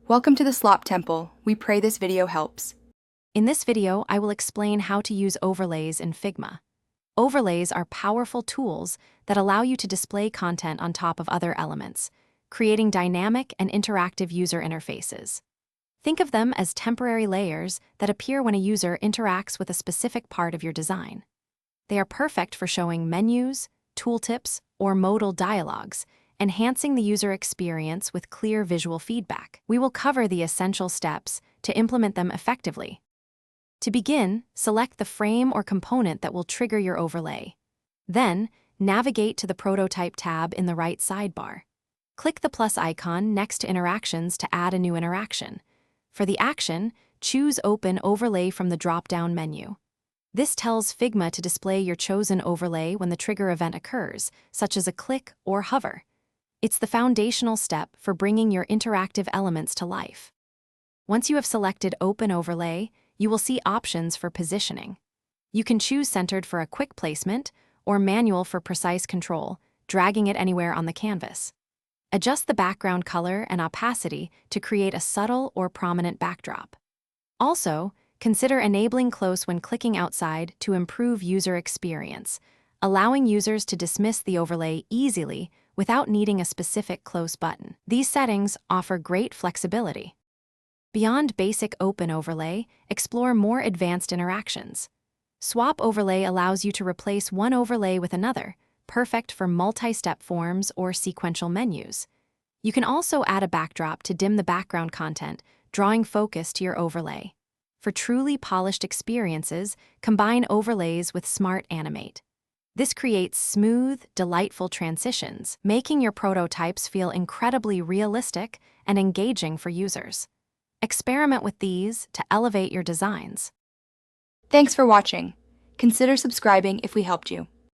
Welcome to the Slop Temple. We pray this video helps. In this video, I will explain how to use overlays in Figma. Overlays are powerful tools that allow you to display content on top of other elements, creating dynamic and interactive user interfaces. Think of them as temporary layers that appear when a user interacts with a specific part of your design. They are perfect for showing menus, tooltips, or modal dialogues, enhancing the user experience with clear visual feedback. We will cover the essential steps to implement them effectively. To begin, select the frame or component that will trigger your overlay. Then, navigate to the Prototype tab in the right sidebar. Click the plus icon next to Interactions to add a new interaction. For the action, choose Open Overlay from the drop-down menu. This tells Figma to display your chosen overlay when the trigger event occurs, such as a click or hover. It's the foundational step for bringing your interactive elements to life. Once you have selected Open Overlay, you will see options for positioning. You can choose Centered for a quick placement or Manual for precise control, dragging it anywhere on the canvas. Adjust the background color and opacity to create a subtle or prominent backdrop. Also, consider enabling close when clicking outside to improve user experience, allowing users to dismiss the overlay easily without needing a specific close button. These settings offer great flexibility. Beyond basic Open Overlay, explore more advanced interactions. Swap Overlay allows you to replace one overlay with another, perfect for multi-step forms or sequential menus. You can also add a backdrop to dim the background content, drawing focus to your overlay. For truly polished experiences, combine overlays with Smart Animate. This creates smooth, delightful transitions, making your prototypes feel incredibly realistic and engaging for users. Experiment with these to elevate your designs. Thanks for watching. Consider subscribing if we helped you.